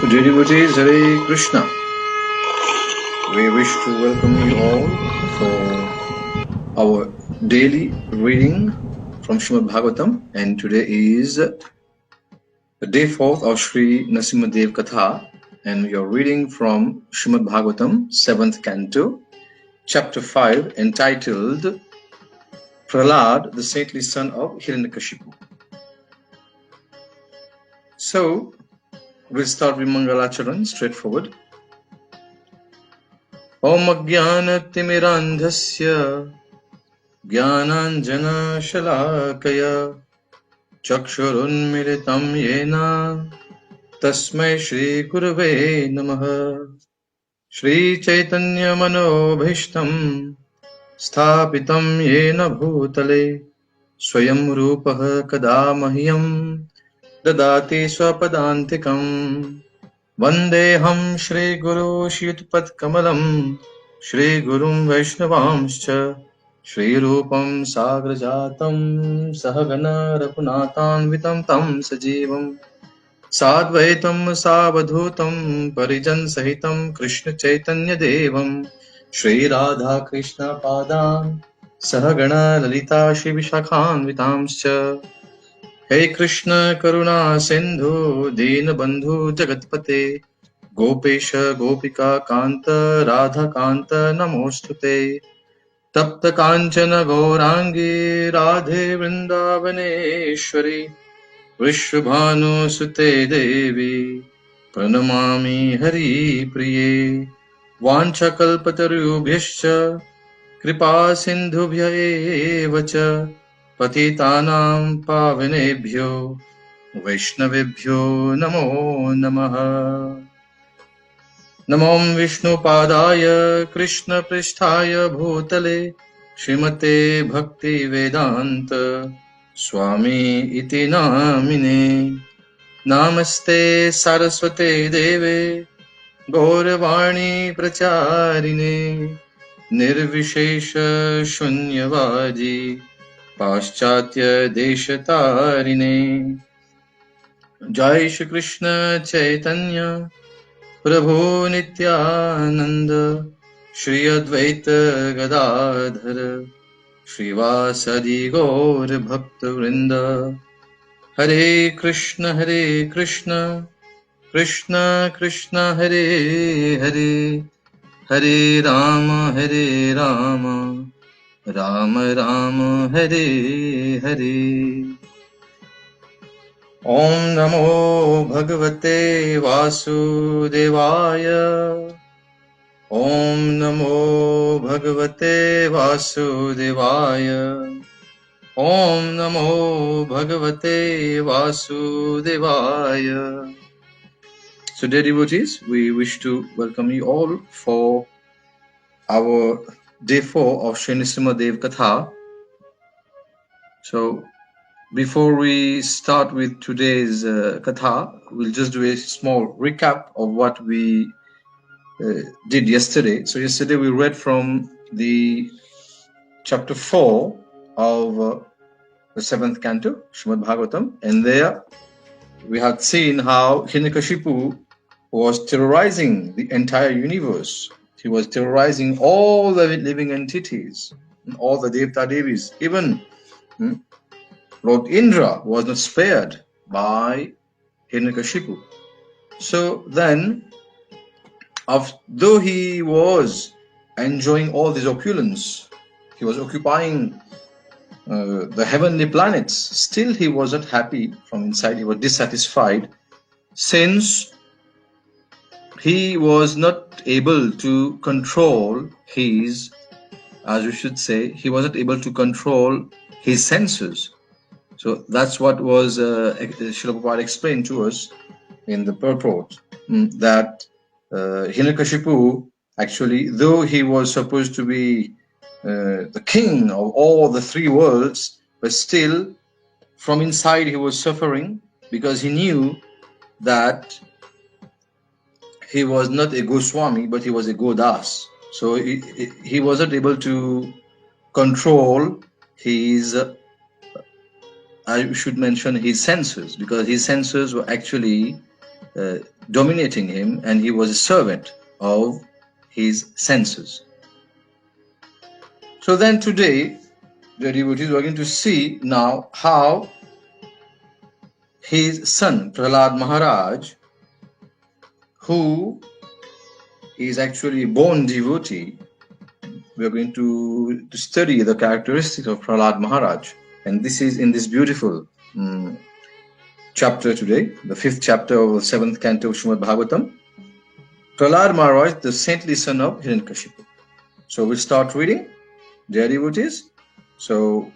So, dear devotees, Hare Krishna. We wish to welcome you all for our daily reading from Srimad Bhagavatam, and today is the day 4th of Sri Nrsimha Dev Katha, and we are reading from Srimad Bhagavatam, 7th Canto, Chapter 5, entitled Prahlāda, the saintly son of Hiraṇyakaśipu. So, we'll start with Mangalacharan, straightforward. Om Ajnana-timirandhasya Jnananjana-shalakaya Chakshurunmilitam yena Tasmai Shri Gurave Namaha. Shri Chaitanya Manobhishtam Sthapitam yena bhutale Swayam Rupaha kada mahyam Dadati swapadantikam. Vandeham Shri Guru Shitpat Kamalam Shri Gurum Vaishnavamscha Shri Rupam Sagrajatam Sahagana Raghunathan Vitam Tam Sajivam Sadvaitam Savadhutam Parijan Sahitam Krishna Chaitanya Devam Shri Radha Krishna Padam Sahagana Lalita Shri Vishakhan Vitamscha. Hey Krishna Karuna Sindhu Deen Bandhu Jagatpate Gopesha Gopika Kanta Radha Kanta Namostute Tapta Kanchana Gaurangi Radhe Vrindavaneshwari Vrishabhanu Sute Devi Pranamami Hari Priye Vanchakalpatarubhyascha Kripa Sindhubhya evacha Patitanam Pavanebhyo Vaishnavebhyo Namo Namaha. Namam Vishnu Padaya Krishna Pristhaya Bhutale Srimate Bhakti Vedanta Swami Iti Namine. Namaste Saraswate Deve Gauravani Pracharine Nirvishesha Shunyavadi Paschatya Deshatarine. Jai Shri Krishna Chaitanya Prabhu Nityananda Shri Advaita Gadadhara Shrivasadi Gaur Bhakta Vrinda. Hare Krishna Krishna Krishna Hare Hare Hare Rama Rama Rama Hare Hare. Om Namo Bhagavate Vasudevaya. Om Namo Bhagavate Vasudevaya. Om Namo Bhagavate Vasudevaya. So, dear devotees, we wish to welcome you all for our day 4 of Sri Nrsimha Dev Katha. So, before we start with today's Katha, we'll just do a small recap of what we did yesterday. So, yesterday we read from the chapter 4 of the 7th canto, Srimad Bhagavatam, and there we had seen how Hiraṇyakaśipu was terrorizing the entire universe. He was terrorizing all the living entities, all the Devta Devis. Even Lord Indra was not spared by Hiraṇyakaśipu. So then, though he was enjoying all this opulence, he was occupying the heavenly planets, still he was not happy from inside. He was dissatisfied, since he was not able to control his, as we should say, he was not able to control his senses. So that's what was Srila Prabhupada explained to us in the purport, that Hiraṇyakaśipu, actually, though he was supposed to be the king of all the 3 worlds, but still from inside he was suffering, because he knew that he was not a Goswami, but he was a Godas. So he wasn't able to control his, I should mention his senses, because his senses were actually dominating him, and he was a servant of his senses. So then today, the devotees are going to see now how his son, Prahlāda Mahārāja, who is actually a born devotee, we are going to study the characteristics of Prahlāda Mahārāja. And this is in this beautiful chapter today, the 5th chapter of the 7th canto of Śrīmad Bhagavatam. Prahlāda Mahārāja, the saintly son of Hiraṇyakaśipu. So we'll start reading, dear devotees. So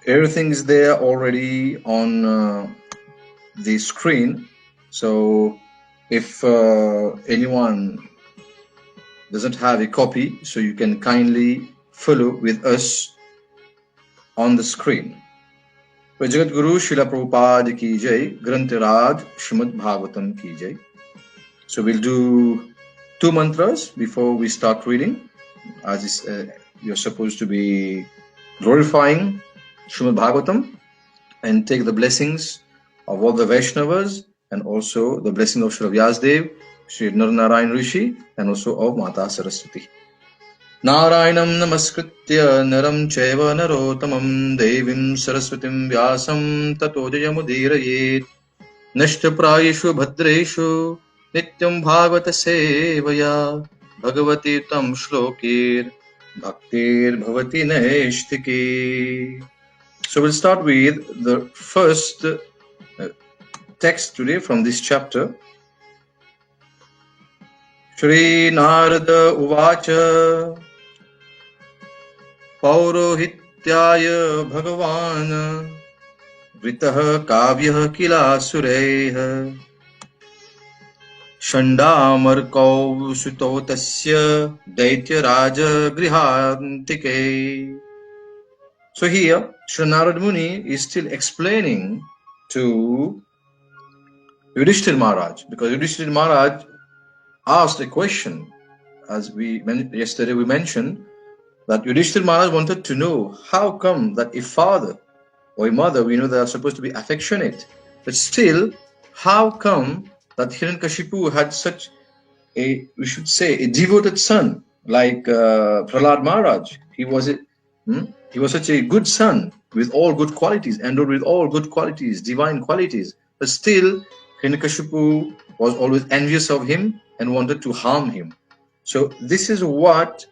everything is there already on the screen. So if anyone doesn't have a copy, so you can kindly follow with us on the screen. Jagat Guru Srila Prabhupada ki jai, Grantaraj Śrīmad Bhagavatam ki jai. So we'll do 2 mantras before we start reading, as is, you're supposed to be glorifying Śrīmad Bhagavatam and take the blessings of all the Vaishnavas and also the blessing of Srila Vyasadeva, Sri Narnarayan Rishi, and also of Mata Saraswati. Narayanam namaskritya naram chaiva narotamam devim saraswatim vyasam tato jayamudirayet nashtaprayeshu bhadreshu nityam bhagavata sevaya bhagavati tam shlokir bhaktir bhavati naishtiki. So we'll start with the first text today from this chapter. Shri Narada Uvacha Paurohityaya Bhagavan Vritah Kavyah Kila Sureha Ṣaṇḍa and Amarka Sutotasya Daitya Raja Grihantike. So here, Sri Narada Muni is still explaining to Yudhishthira Maharaj, because Yudhishthira Maharaj asked a question, as yesterday we mentioned, that Yudhishthira Maharaj wanted to know how come that a father or a mother, we know they are supposed to be affectionate, but still, how come that Hiraṇyakāśipu had such a, we should say, a devoted son like Prahlāda Mahārāja. He was such a good son with all good qualities, endowed with all good qualities, divine qualities, but still Hiraṇyakāśipu was always envious of him and wanted to harm him. So this is what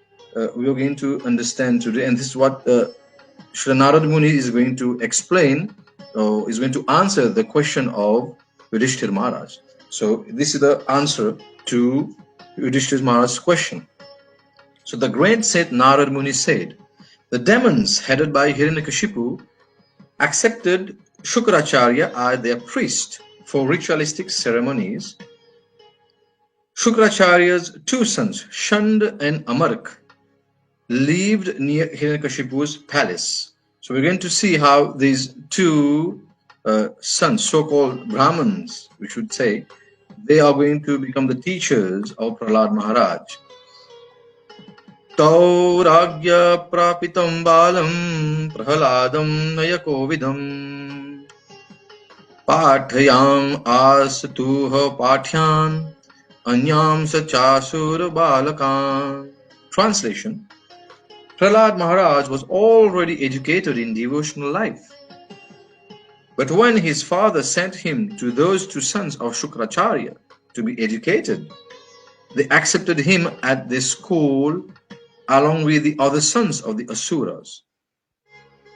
we are going to understand today, and this is what Sri Narada Muni is going to explain, or is going to answer the question of Yudhishthira Maharaj. So this is the answer to Yudhishthira Maharaj's question. So the great saint Narada Muni said, the demons headed by Hiraṇyakāśipu accepted Śukrācārya as their priest for ritualistic ceremonies. Śukrācārya's 2 sons, Ṣaṇḍa and Amarka, lived near Hiraṇyakāśipu's palace. So we're going to see how these 2 sons, so-called Brahmins, we should say, they are going to become the teachers of Prahlāda Mahārāja. Tau ragya prapitam balam prahaladam nayakovidam pathayam asatuha pathyan anyam sachasura balakan. Translation: Prahlāda Mahārāja was already educated in devotional life. But when his father sent him to those 2 sons of Śukrācārya to be educated, they accepted him at their school along with the other sons of the Asuras.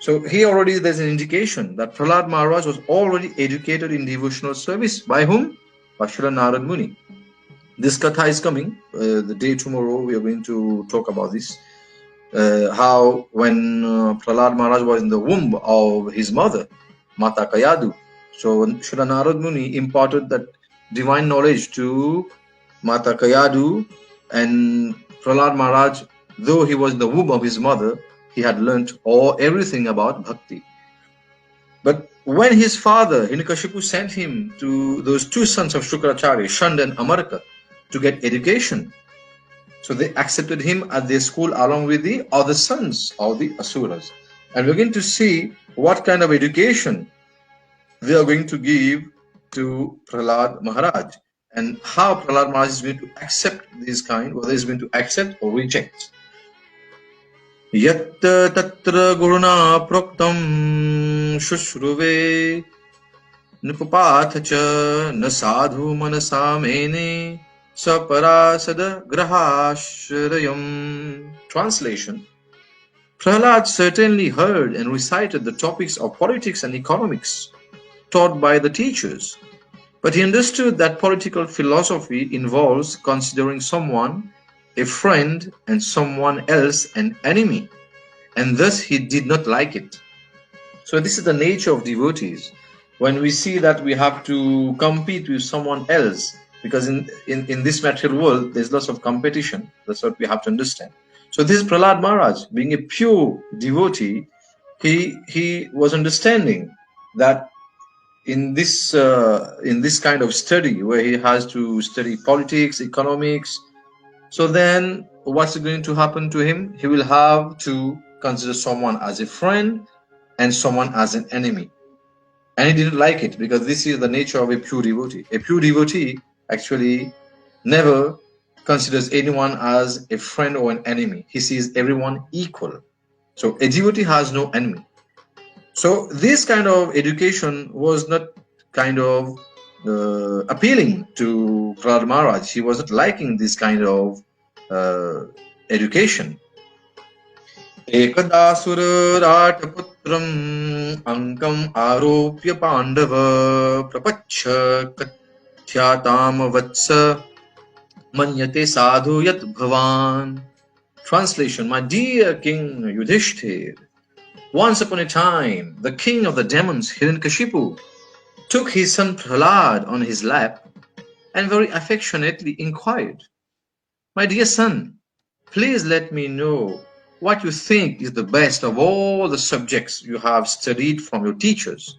So here already there's an indication that Prahlāda Mahārāja was already educated in devotional service. By whom? By Srila Narada Muni. This Katha is coming. The day tomorrow we are going to talk about this. How when Prahlāda Mahārāja was in the womb of his mother, Mata Kayadu. So Srila Narada Muni imparted that divine knowledge to Mata Kayadu, and Prahlāda Mahārāja, though he was in the womb of his mother, he had learnt everything about bhakti. But when his father Hiraṇyakāśipu sent him to those 2 sons of Śukrācārya, Ṣaṇḍa and Amarka, to get education, so they accepted him at their school along with the other sons of the Asuras. And we're going to see what kind of education they are going to give to Prahlāda Mahārāja, and how Prahlāda Mahārāja is going to accept this kind, whether he's going to accept or reject. Yat tatra guruna proktam shushruve nupapathacha nasadhu manasamene saparasada grahashrayam. Translation: Prahlāda certainly heard and recited the topics of politics and economics taught by the teachers, but he understood that political philosophy involves considering someone a friend and someone else an enemy, and thus he did not like it. So this is the nature of devotees. When we see that we have to compete with someone else, because in this material world there's lots of competition, that's what we have to understand. So this is Prahlāda Mahārāja, being a pure devotee, he was understanding that in this kind of study where he has to study politics, economics, so then what's going to happen to him? He will have to consider someone as a friend and someone as an enemy. And he didn't like it, because this is the nature of a pure devotee. A pure devotee actually never considers anyone as a friend or an enemy. He sees everyone equal. So a devotee has no enemy. So this kind of education was not kind of appealing to Prahlāda Mahārāja. He was not liking this kind of education. Ekada surarāṭaputram ankam āropya pandava prapacha kathyatam vatsa manyate sadhu yat bhavan. Translation: My dear King Yudhishthir, once upon a time, the king of the demons, Hiraṇyakaśipu, took his son Prahlāda on his lap and very affectionately inquired, My dear son, please let me know what you think is the best of all the subjects you have studied from your teachers.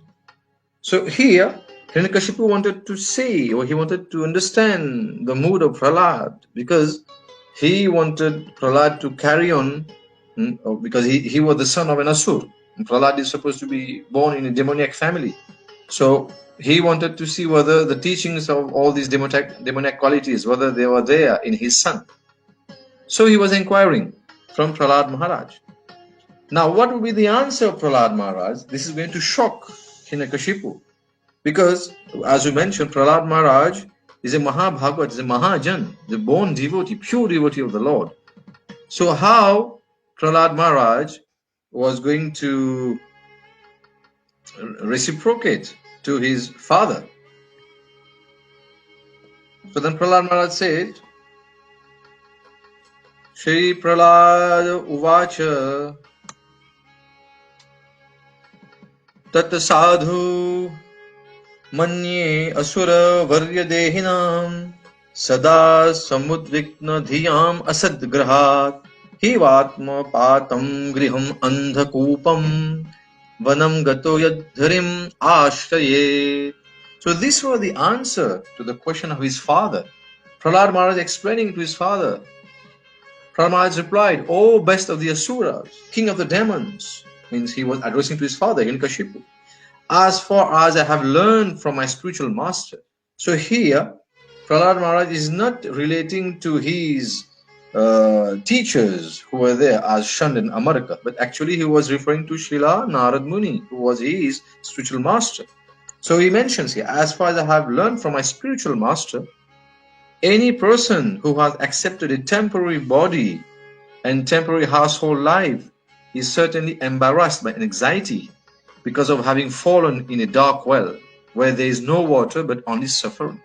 So here, Hiraṇyakaśipu wanted to say, or he wanted to understand the mood of Prahlāda, because he wanted Prahlāda to carry on, because he was the son of an asur. And Prahlāda is supposed to be born in a demoniac family. So he wanted to see whether the teachings of all these demoniac qualities, whether they were there in his son. So he was inquiring from Prahlāda Mahārāja. Now, what will be the answer of Prahlāda Mahārāja? This is going to shock Hiraṇyakaśipu, because, as we mentioned, Prahlāda Mahārāja is a Mahabhagavat, is a Mahajan, the born devotee, pure devotee of the Lord. So how Prahlāda Mahārāja was going to reciprocate to his father? So then Prahlāda Mahārāja said, Shri Prahlāda Uvacha Tat Sadhu Manye Asura Varya Dehinam Sada Samudvikna Dhiyam Asad Grahat Hivatma Patam Griham Andhakupam Vanam Gato Yadharim Ashraye. So this was the answer to the question of his father. Prahlāda Mahārāja explaining to his father. Prahlāda Mahārāja replied, O best of the Asuras, king of the demons, means he was addressing to his father, Hiraṇyakaśipu, as far as I have learned from my spiritual master. So here, Prahlāda Mahārāja is not relating to his teachers who were there as Ṣaṇḍa and Amarka, but actually he was referring to Srila Narad Muni, who was his spiritual master. So he mentions here, as far as I have learned from my spiritual master, any person who has accepted a temporary body and temporary household life is certainly embarrassed by anxiety because of having fallen in a dark well where there is no water but only suffering.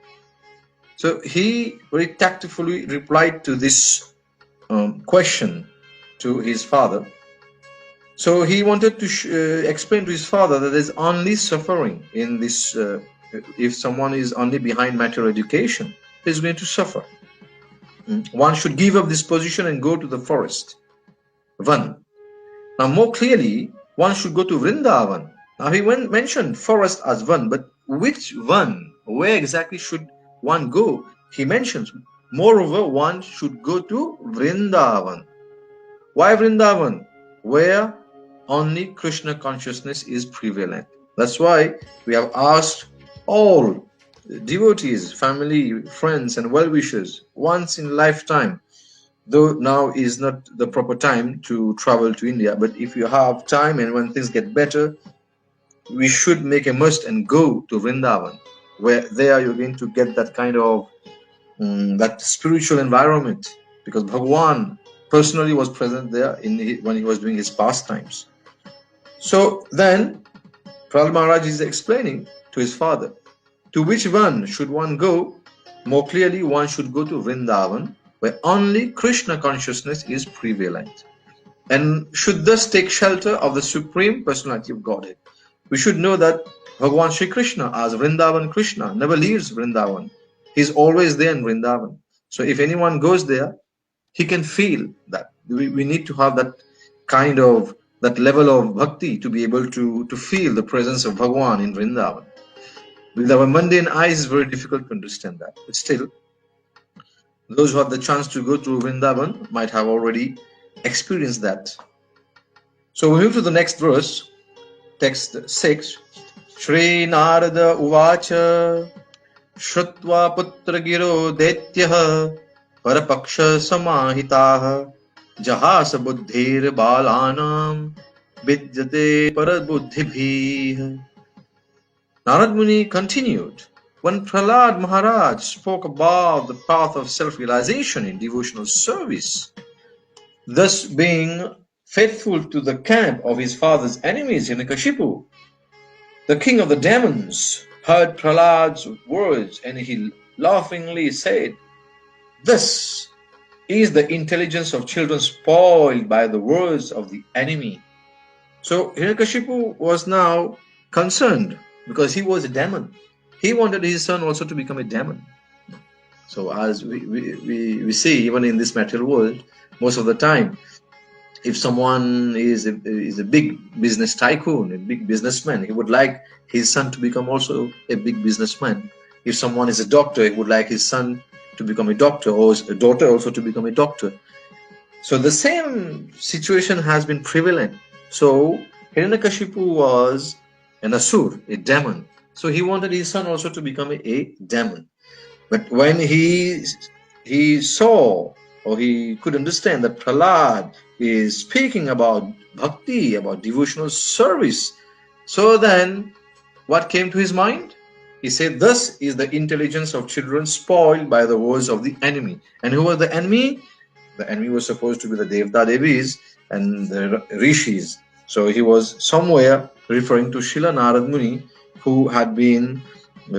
So he very tactfully replied to this question to his father. So he wanted to explain to his father that there is only suffering in this. If someone is only behind material education, he is going to suffer. One should give up this position and go to the forest. Van. Now more clearly, one should go to Vrindavan. Now he mentioned forest as Van, but which Van? Where exactly should one go? He mentions, moreover, one should go to Vrindavan. Why Vrindavan? Where only Krishna consciousness is prevalent. That's why we have asked all devotees, family, friends, and well-wishers once in lifetime. Though now is not the proper time to travel to India, but if you have time and when things get better, we should make a must and go to Vrindavan, where there you're going to get that kind of that spiritual environment, because Bhagwan personally was present there when he was doing his pastimes. So then Prahlāda Mahārāja is explaining to his father, to which one should one go? More clearly, one should go to Vrindavan, where only Krishna consciousness is prevalent, and should thus take shelter of the Supreme Personality of Godhead. We should know that Bhagavan Shri Krishna, as Vrindavan Krishna, never leaves Vrindavan. He's always there in Vrindavan. So if anyone goes there, he can feel that. We need to have that kind of, that level of bhakti to be able to feel the presence of Bhagavan in Vrindavan. With our mundane eyes, it's very difficult to understand that. But still, those who have the chance to go to Vrindavan might have already experienced that. So we move to the next verse, text 6. Shri Narada Uvacha Shrutva Putra Giro Detyah Parapaksha Samahitaha Jahasa Buddhir Balanam Vidyate Parabuddhibhi. Narad Muni continued, when Prahlāda Mahārāja spoke about the path of self-realization in devotional service, thus being faithful to the camp of his father's enemies, Hiraṇyakaśipu, the king of the demons, heard Prahlāda's words, and he laughingly said, "This is the intelligence of children spoiled by the words of the enemy." So Hiraṇyakaśipu was now concerned because he was a demon. He wanted his son also to become a demon. So as we see, even in this material world, most of the time, if someone is a big business tycoon, a big businessman, he would like his son to become also a big businessman. If someone is a doctor, he would like his son to become a doctor, or a daughter also to become a doctor. So the same situation has been prevalent. So Hiraṇyakaśipu was an asur, a demon. So he wanted his son also to become a demon. But when he saw, or he could understand, that Prahlāda is speaking about bhakti, about devotional service, so then what came to his mind? He said, "Thus is the intelligence of children spoiled by the words of the enemy." And who was the enemy? The enemy was supposed to be the Devata Devis and the Rishis. So he was somewhere referring to Srila Narad Muni, who had been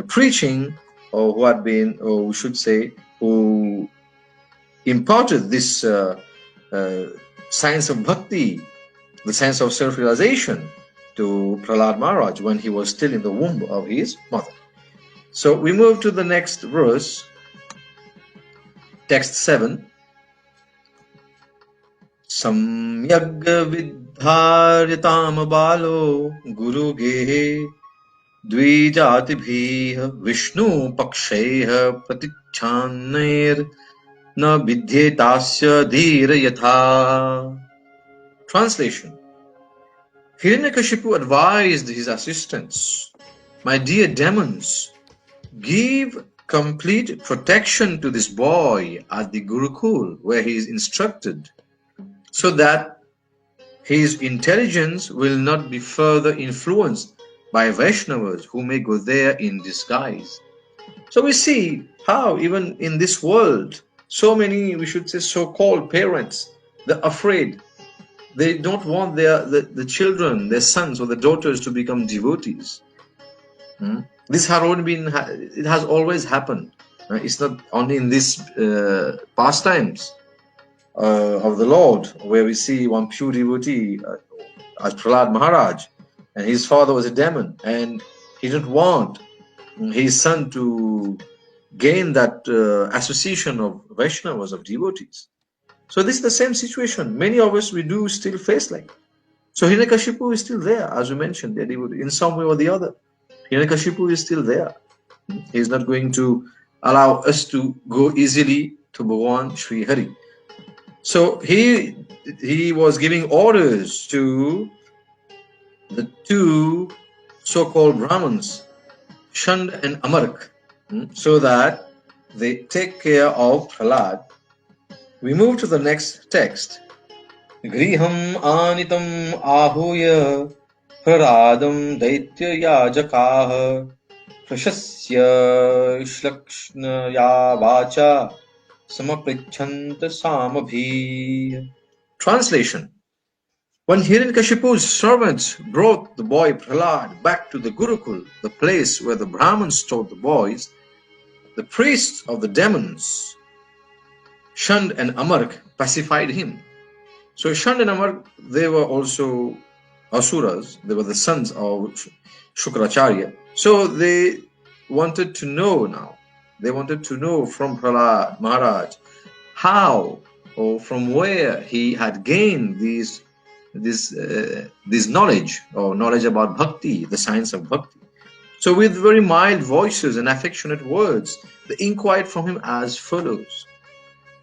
preaching, or who had been, or we should say, who imparted this science of bhakti, the science of self-realization, to Prahlāda Mahārāja when he was still in the womb of his mother. So we move to the next verse, text 7. Samyag vidharyatam balo guru gehe dvijatibhi Viṣṇu paksheha pratichannair na vidyetasya dhira yatha. Translation. Hiraṇyakaśipu advised his assistants, "My dear demons, give complete protection to this boy at the Gurukul, where he is instructed, so that his intelligence will not be further influenced by Vaishnavas who may go there in disguise." So we see how even in this world, so many, we should say, so-called parents, they're afraid. They don't want the children, their sons or their daughters to become devotees. This it has always happened. It's not only in these pastimes of the Lord, where we see one pure devotee as Prahlāda Mahārāja, and his father was a demon, and he didn't want his son to gain that association of Vaishnavas, of devotees. So this is the same situation. Many of us, we do still face like. So Hiraṇyakaśipu is still there, as we mentioned, in some way or the other. Hiraṇyakaśipu is still there. He is not going to allow us to go easily to Bhagavan Sri Hari. So he was giving orders to the two so-called Brahmins, Ṣaṇḍa and Amarka. so that they take care of Prahlāda. We move to the next text. Griham anitam ahuya Prahlādam daitya yajakaha prashasya shlakšnaya vacha samaprichanta samabhi. Translation. When Hiraṇyakashipu's servants brought the boy Prahlāda back to the Gurukul, the place where the Brahmins taught the boys, the priests of the demons, Ṣaṇḍa and Amarka, pacified him. So Ṣaṇḍa and Amarka, they were also asuras. They were the sons of Śukrācārya. So they wanted to know now. They wanted to know from Prahlāda Mahārāja how or from where he had gained this knowledge or knowledge about bhakti, the science of bhakti. So with very mild voices and affectionate words, they inquired from him as follows.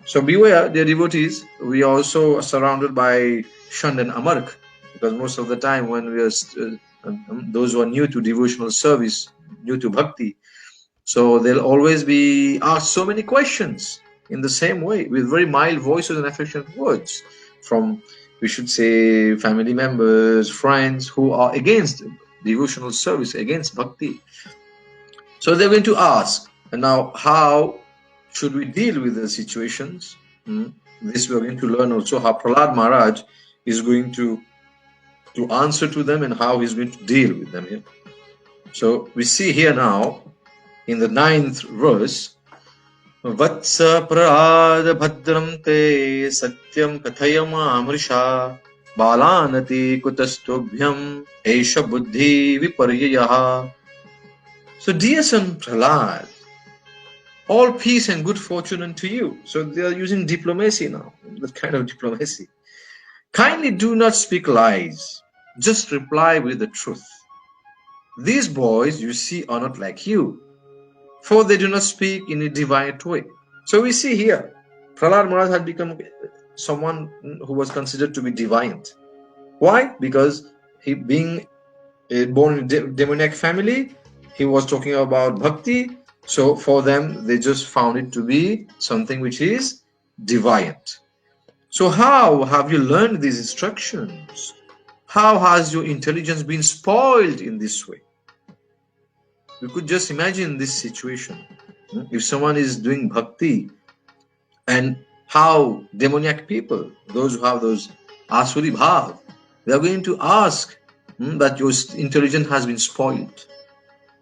So beware, dear devotees, we also are surrounded by Ṣaṇḍa and Amarka, because most of the time when we are those who are new to devotional service, new to bhakti, so they'll always be asked so many questions in the same way with very mild voices and affectionate words from, we should say, family members, friends who are against devotional service, against bhakti. So they're going to ask, and now how should we deal with the situations? This we are going to learn also how Prahlāda Mahārāja is going to answer to them and how he's going to deal with them here. So we see here now in the 9th verse, Vatsa Prahlāda bhadram te satyam kathayama amrisha balanati kutastobhyam esha buddhi viparyayaha. So dear son Prahlāda, all peace and good fortune unto you. So they are using diplomacy now, that kind of diplomacy. Kindly do not speak lies, just reply with the truth. These boys you see are not like you, for they do not speak in a deviant way. So we see here, Prahlāda Mahārāja had become someone who was considered to be deviant. Why? Because he being born in a demoniac family, he was talking about bhakti. So for them, they just found it to be something which is deviant. So how have you learned these instructions? How has your intelligence been spoiled in this way? You could just imagine this situation. If someone is doing bhakti and how demoniac people, those who have those asuri bhav, they are going to ask that your intelligence has been spoiled.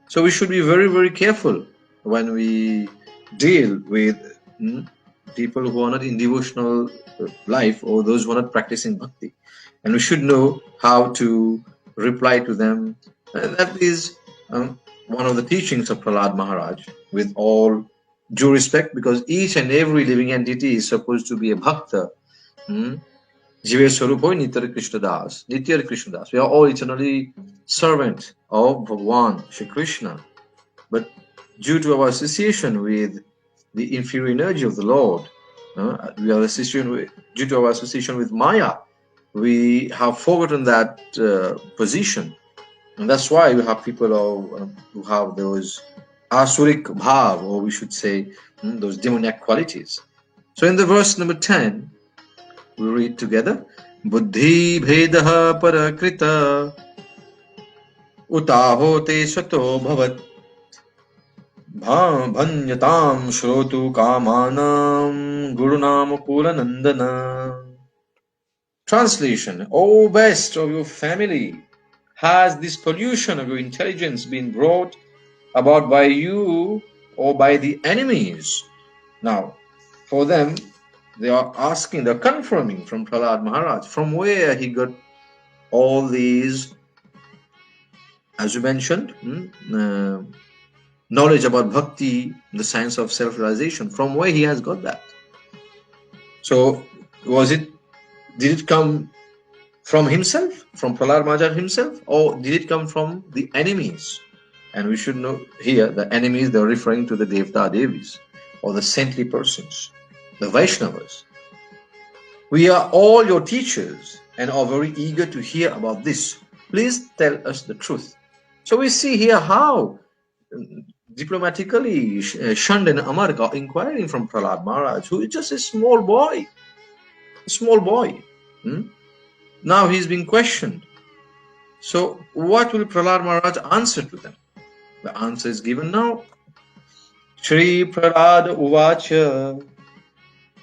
So we should be very, very careful when we deal with people who are not in devotional life or those who are not practicing bhakti. And we should know how to reply to them. That is one of the teachings of Prahlāda Mahārāja, with all due respect, because each and every living entity is supposed to be a bhakta. Jive Swarupoi Nityar Krishna Das, Nityar Krishna Das. We are all eternally servant of Bhagavan, Shri Krishna. But due to our association with the inferior energy of the Lord, we are due to our association with Maya, we have forgotten that position. And that's why we have people who have those asurik bhav, or we should say those demoniac qualities. So in the verse number 10, we read together, Buddhi bhedaha parakrita utahote sato bhavat bhanyatam shrotu kamanam gurunam puranandana. Translation, O best of your family, has this pollution of your intelligence been brought about by you or by the enemies? Now, for them, they are asking, they're confirming from Prahlāda Mahārāja, from where he got all these, as you mentioned, knowledge about bhakti, the science of self-realization, from where he has got that. So, did it come from himself, from Prahlāda Mahārāja himself, or did it come from the enemies? And we should know here, the enemies, they're referring to the Devta Devis, or the saintly persons, the Vaishnavas. We are all your teachers and are very eager to hear about this. Please tell us the truth. So we see here how diplomatically, Ṣaṇḍa and Amarka are inquiring from Prahlāda Mahārāja, who is just a small boy. Now he's being questioned. So what will Prahlāda Mahārāja answer to them? The answer is given now. Shri Prahlāda Uvacha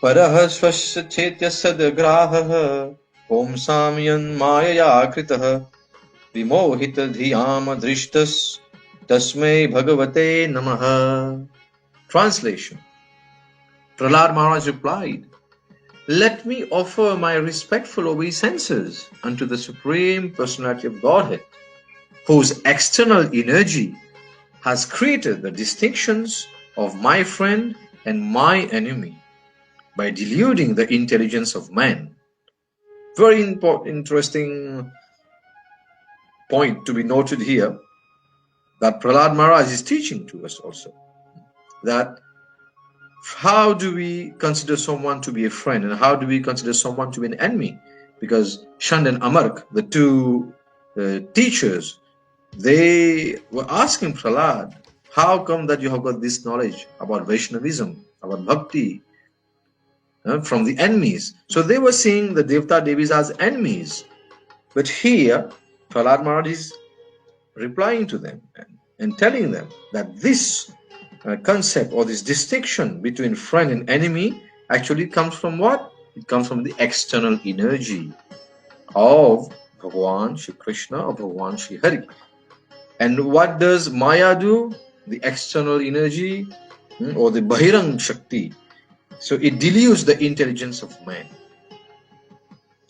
Parah Swasya Chetya Sadagraha Om Samyan Mayaya Kritaha Vimohita Dhiyama Drishtas Tasmai Bhagavate Namaha. Translation. Prahlāda Mahārāja replied, "Let me offer my respectful obeisances unto the Supreme Personality of Godhead, whose external energy has created the distinctions of my friend and my enemy by deluding the intelligence of man." Very interesting point to be noted here, that Prahlāda Mahārāja is teaching to us also, that how do we consider someone to be a friend and how do we consider someone to be an enemy? Because Ṣaṇḍa and Amarka, the two teachers, they were asking Prahlāda, how come that you have got this knowledge about Vaishnavism, about bhakti, from the enemies? So they were seeing the Devata Devis as enemies. But here, Prahlāda Mahārāja is replying to them and telling them that this concept or this distinction between friend and enemy actually comes from what? It comes from the external energy of Bhagavan Shri Krishna or Bhagavan Shri Hari. And what does Maya do? The external energy or the Bahirang Shakti. So it deludes the intelligence of man.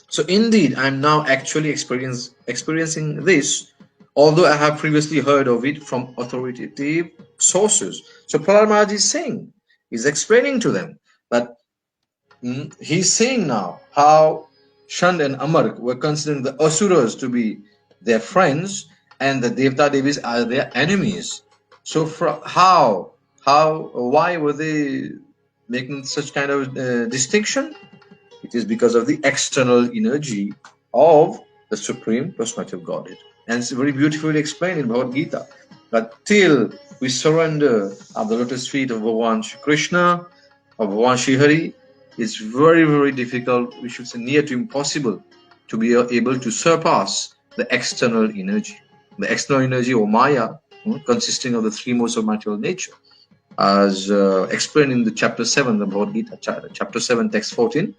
So indeed, I am now actually experiencing this, although I have previously heard of it from authoritative sources. So Prahlāda Mahārāja is saying, he's explaining to them that he's saying now how Ṣaṇḍa and Amarka were considering the Asuras to be their friends and the Devata Devis are their enemies. So why were they making such kind of distinction? It is because of the external energy of the Supreme Personality of Godhead. And it's very beautifully explained in Bhagavad Gita that till we surrender at the lotus feet of Bhagavan Shri Krishna, of Bhagavan Shri Hari, it's very, very difficult, we should say near to impossible, to be able to surpass the external energy. The external energy or Maya, consisting of the three modes of material nature, as explained in the chapter 7, the Bhagavad Gita, chapter 7, text 14.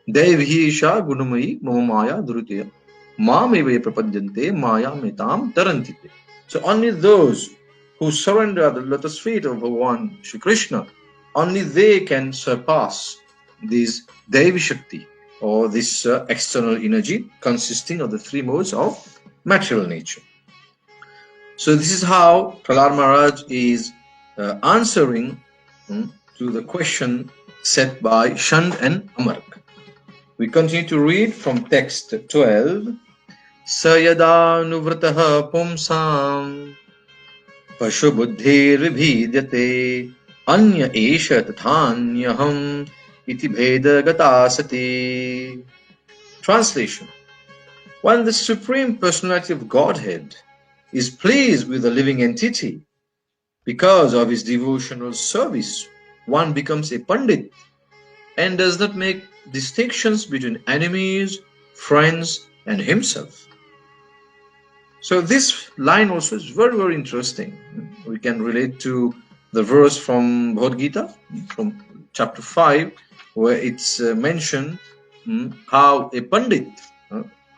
Devihisha gunamayi mama maya durutya mameve prapadyante maya metam tarantite. So only those who surrender at the lotus feet of Bhagavan Shri Krishna, only they can surpass this Devi Shakti or this external energy consisting of the three modes of material nature. So this is how Prahlāda Mahārāja is answering to the question set by Ṣaṇḍa and Amarka. We continue to read from text 12. Sayada nuvrataha pumsam pashu buddhir vibhidyate anya esha tathanyaham iti bheda gata sati. Translation. When the Supreme Personality of Godhead is pleased with a living entity, because of his devotional service, one becomes a Pandit and does not make distinctions between enemies, friends, and himself. So this line also is very, very interesting. We can relate to the verse from Bhagavad Gita, from chapter 5, where it's mentioned how a Pandit,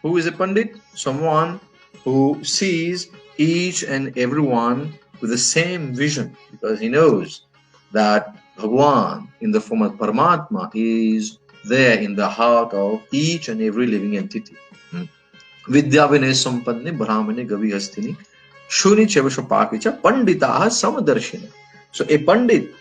who is a Pandit? Someone who sees each and everyone with the same vision, because he knows that Bhagavan in the form of Paramatma is there in the heart of each and every living entity. Vidya vinay sampanne brahmane gavi hastini shuni chevashapakicha panditaha samadarshina. So a Pandit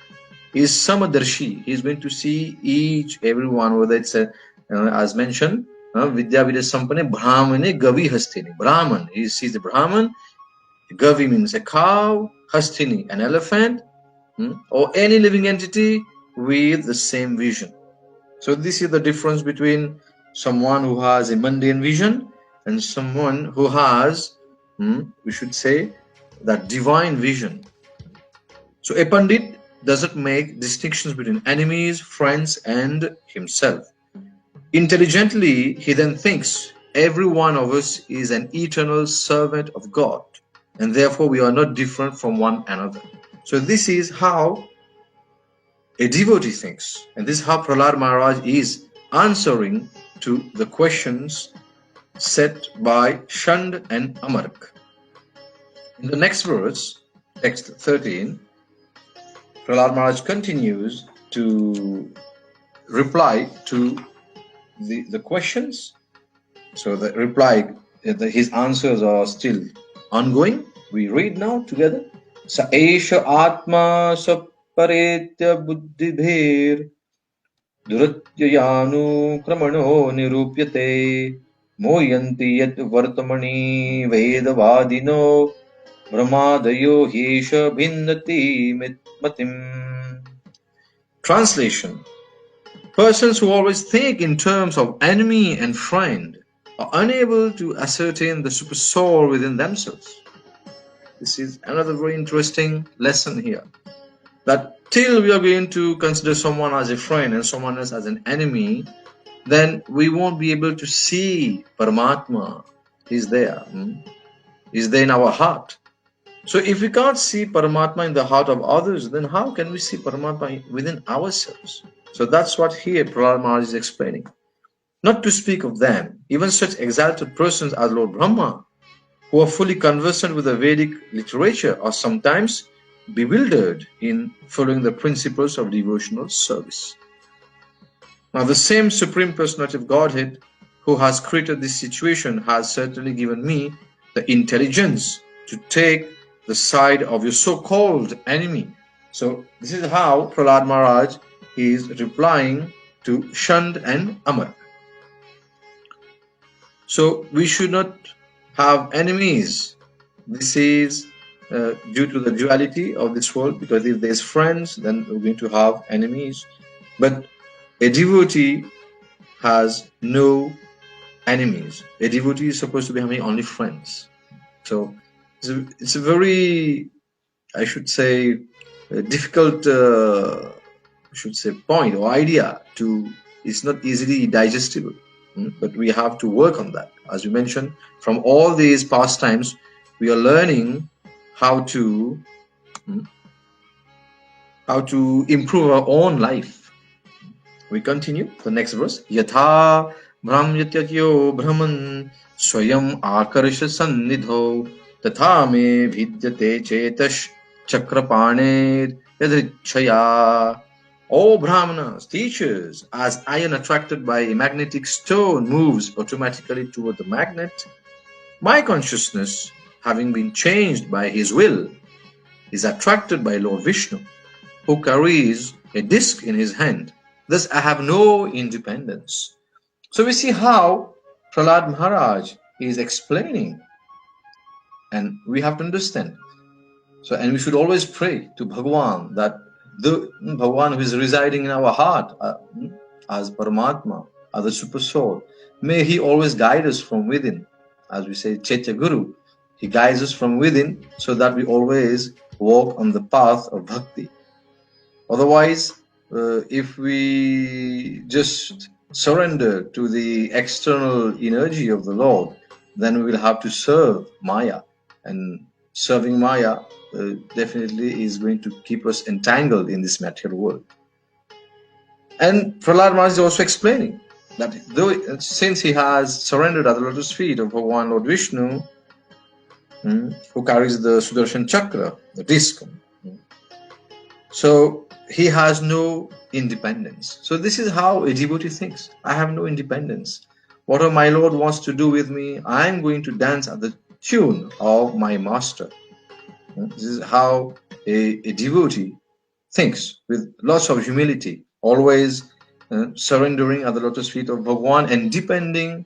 is samadarshi. He is going to see each, everyone, whether it's as mentioned, Vidya vinay sampanne brahmane gavi hastini. Brahman, he sees the Brahman. Gavi means a cow, hastini, an elephant, or any living entity with the same vision. So this is the difference between someone who has a mundane vision and someone who has, we should say, that divine vision. So a Pandit doesn't make distinctions between enemies, friends, and himself. Intelligently, he then thinks every one of us is an eternal servant of God, and therefore we are not different from one another. So this is how a devotee thinks, and this is how Prahlāda Mahārāja is answering to the questions set by Ṣaṇḍa and Amarka. In the next verse, text 13, Prahlāda Mahārāja continues to reply to the questions. So the reply, his answers are still ongoing. We read now together. Sa esha atma saparetya buddhibhir duratyayanu kramano nirupyate moyanti yat vartamani vedavadino brahmadayo hisha bhinnati matim. Translation: persons who always think in terms of enemy and friend are unable to ascertain the super soul within themselves. This is another very interesting lesson here, that till we are going to consider someone as a friend and someone else as an enemy, then we won't be able to see Paramatma. He's there. He's there in our heart. So if we can't see Paramatma in the heart of others, then how can we see Paramatma within ourselves? So that's what here Prahlāda Mahārāja is explaining. Not to speak of them, even such exalted persons as Lord Brahma, who are fully conversant with the Vedic literature, are sometimes bewildered in following the principles of devotional service. Now, the same Supreme Personality of Godhead who has created this situation has certainly given me the intelligence to take the side of your so-called enemy. So this is how Prahlāda Mahārāja is replying to Ṣaṇḍa and Amarka. So we should not have enemies. This is due to the duality of this world, because if there's friends, then we're going to have enemies. But a devotee has no enemies. A devotee is supposed to be having only friends. So it's a very, I should say, difficult point or idea to, it's not easily digestible, but we have to work on that. As we mentioned, from all these pastimes, we are learning how to improve our own life. We continue the next verse. Yatha brahmyatyatyo brahman swayam akarsha sannidho tatha me vidyate chetash chakrapaner yadrichaya. O Brahmanas, teachers, as iron attracted by a magnetic stone moves automatically toward the magnet, my consciousness, having been changed by his will, is attracted by Lord Viṣṇu, who carries a disc in his hand. Thus I have no independence. So we see how Prahlāda Mahārāja is explaining, and we have to understand. So, and we should always pray to Bhagavan, that the Bhagavan who is residing in our heart as Paramatma, as the Super Soul, may he always guide us from within. As we say, Chaitya Guru, he guides us from within so that we always walk on the path of bhakti. Otherwise, if we just surrender to the external energy of the Lord, then we will have to serve Maya, and serving Maya definitely is going to keep us entangled in this material world. And Prahlāda Mahārāja is also explaining that though, since he has surrendered at the lotus feet of Bhagavan Lord Viṣṇu, who carries the Sudarshan Chakra, the disc, so he has no independence. So this is how a devotee thinks. I have no independence. Whatever my Lord wants to do with me, I am going to dance at the tune of my master. This is how a devotee thinks, with lots of humility, always surrendering at the lotus feet of Bhagavan and depending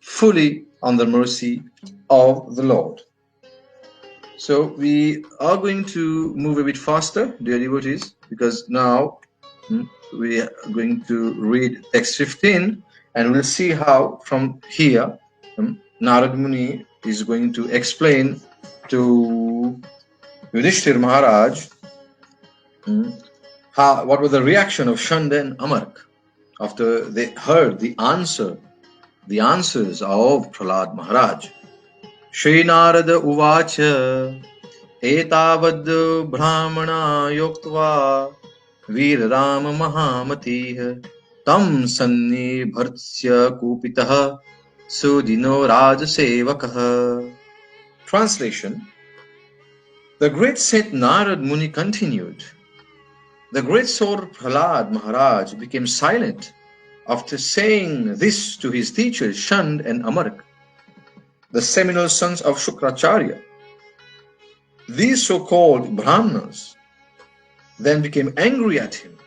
fully on the mercy of the Lord. So we are going to move a bit faster, dear devotees, because now we are going to read text 15, and we'll see how from here Narad Muni is going to explain to Yudhishthir Maharaj What was the reaction of Ṣaṇḍa and Amarka after they heard the answers of Prahlāda Mahārāja? Shri Narada Uvacha Etavad Brahmana Yoktva Virarama Mahamatih Tam Sannibhartsya Kupitah Sudino Rajasevakah. Translation: The great Saint Narad Muni continued. The great Lord Prahlāda Mahārāja became silent after saying this to his teachers Ṣaṇḍa and Amarka, the seminal sons of Śukrācārya. These so-called Brahmanas then became angry at him